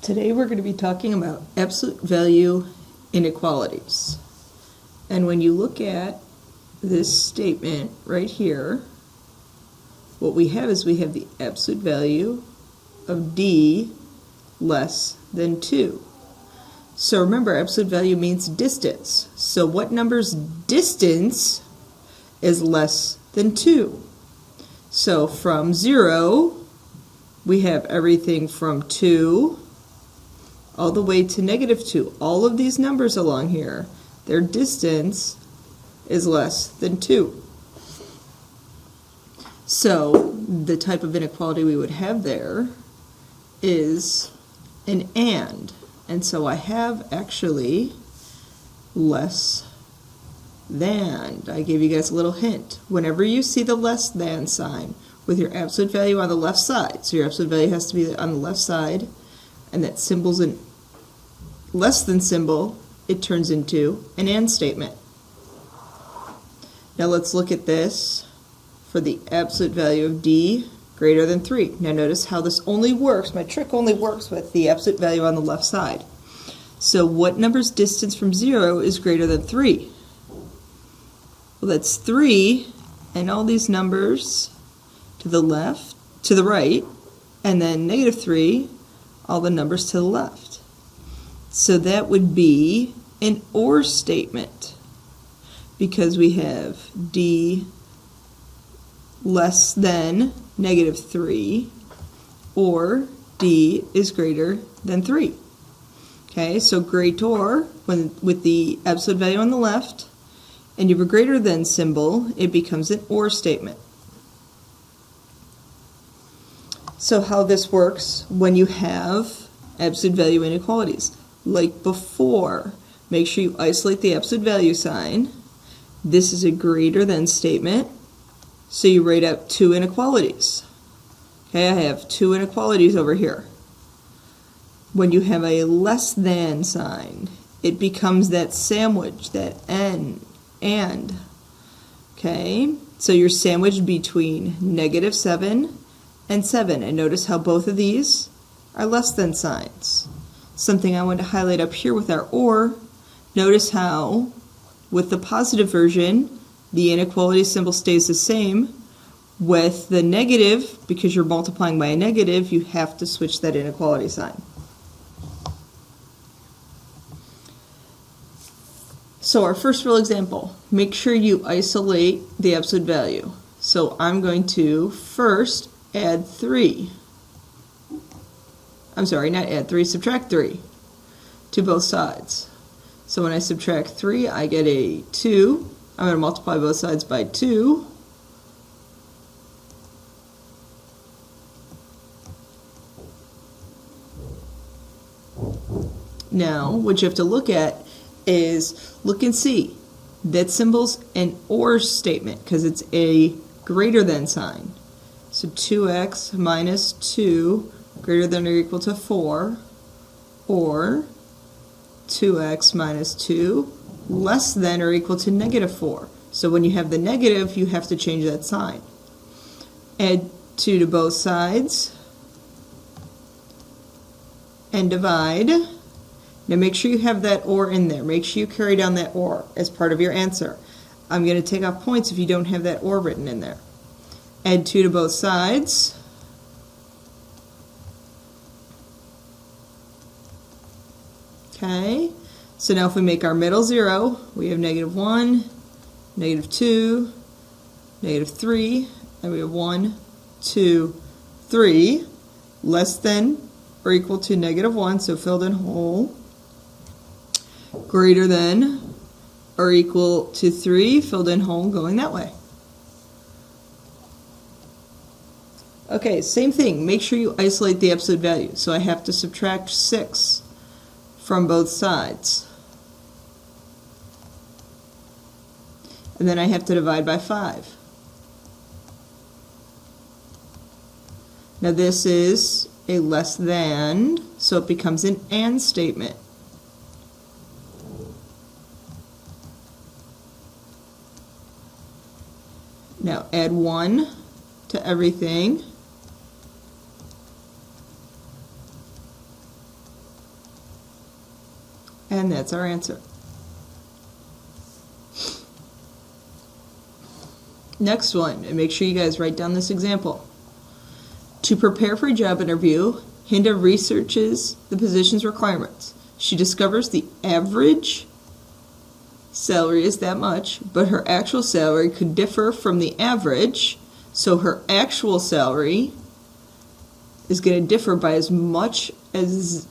Today we're going to be talking about absolute value inequalities. And when you look at this statement right here, what we have is we have the absolute value of d less than 2. So remember, absolute value means distance. So what number's distance is less than 2? So from 0, we have everything from 2 all the way to -2. All of these numbers along here, their distance is less than 2. So the type of inequality we would have there is an and. And so I have actually less than. I gave you guys a little hint. Whenever you see the less than sign with your absolute value on the left side, so your absolute value has to be on the left side, and that symbol's an less than symbol, it turns into an and statement. Now let's look at this for the absolute value of d greater than 3. Now notice how this only works, my trick only works with the absolute value on the left side. So what number's distance from 0 is greater than 3? Well, that's 3, and all these numbers to the left, to the right, and then -3, all the numbers to the left. So that would be an or statement, because we have d less than -3, or d is greater than 3. Okay, so greater, when with the absolute value on the left, and you have a greater than symbol, it becomes an or statement. So how this works when you have absolute value inequalities. Like before, make sure you isolate the absolute value sign. This is a greater than statement, so you write out two inequalities. Okay, I have two inequalities over here. When you have a less than sign, it becomes that sandwich, that and. Okay, so you're sandwiched between -7 and 7, and notice how both of these are less than signs. Something I want to highlight up here with our or, notice how with the positive version the inequality symbol stays the same. With the negative, because you're multiplying by a negative, you have to switch that inequality sign. So our first real example, make sure you isolate the absolute value. So I'm going to first add 3. I'm sorry, not add 3, subtract 3 to both sides. So when I subtract 3, I get a 2. I'm going to multiply both sides by 2. Now, what you have to look at is look and see. That symbol's an or statement because it's a greater than sign. So 2x minus 2 greater than or equal to 4, or 2x minus 2 less than or equal to -4. So when you have the negative, you have to change that sign. Add 2 to both sides and divide. Now make sure you have that or in there. Make sure you carry down that or as part of your answer. I'm going to take off points if you don't have that or written in there. Add 2 to both sides. Okay, so now if we make our middle 0, we have -1, -2, -3, and we have 1, 2, 3, less than or equal to -1, so filled in whole, greater than or equal to 3, filled in whole, going that way. Okay, same thing, make sure you isolate the absolute value. So I have to subtract 6 from both sides. And then I have to divide by 5. Now this is a less than, so it becomes an and statement. Now add 1 to everything. And that's our answer. Next one, and make sure you guys write down this example. To prepare for a job interview, Hinda researches the position's requirements. She discovers the average salary is that much, but her actual salary could differ from the average, so her actual salary is going to differ by as much as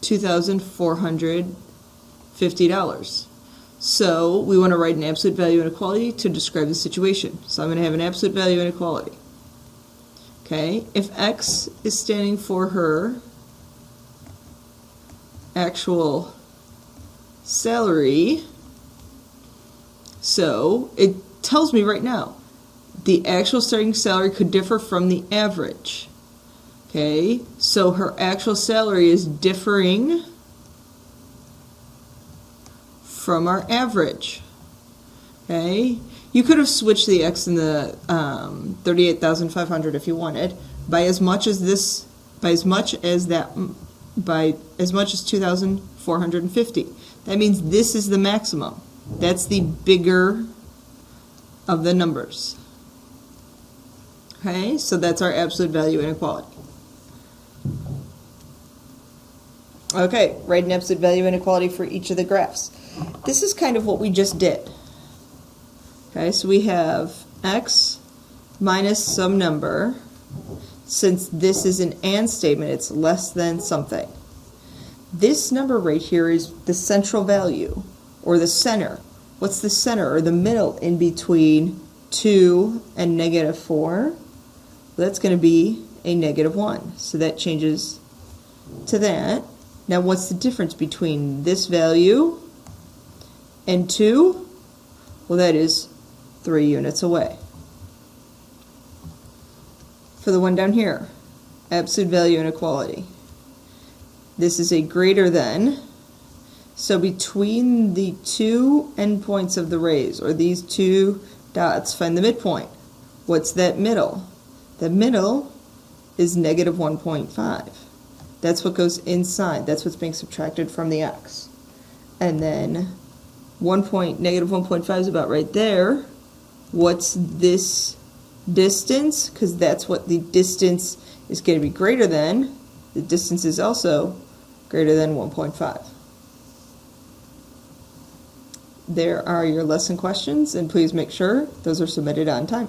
$2,450. So we want to write an absolute value inequality to describe the situation. So I'm going to have an absolute value inequality. Okay, if X is standing for her actual salary, so it tells me right now the actual starting salary could differ from the average. Okay, so her actual salary is differing from our average. Okay, you could have switched the X and the 38,500 if you wanted by as much as 2,450. That means this is the maximum. That's the bigger of the numbers. Okay, so that's our absolute value inequality. Okay, write an absolute value inequality for each of the graphs. This is kind of what we just did. Okay, so we have X minus some number. Since this is an AND statement, it's less than something. This number right here is the central value, or the center. What's the center, or the middle in between 2 and -4? Well, that's going to be a -1. So that changes to that. Now what's the difference between this value and 2? Well, that is 3 units away. For the one down here, absolute value inequality. This is a greater than, so between the two endpoints of the rays, or these two dots, find the midpoint. What's that middle? The middle is -1.5. That's what goes inside. That's what's being subtracted from the X. And then -1.5 is about right there. What's this distance? Because that's what the distance is going to be greater than. The distance is also greater than 1.5. There are your lesson questions, and please make sure those are submitted on time.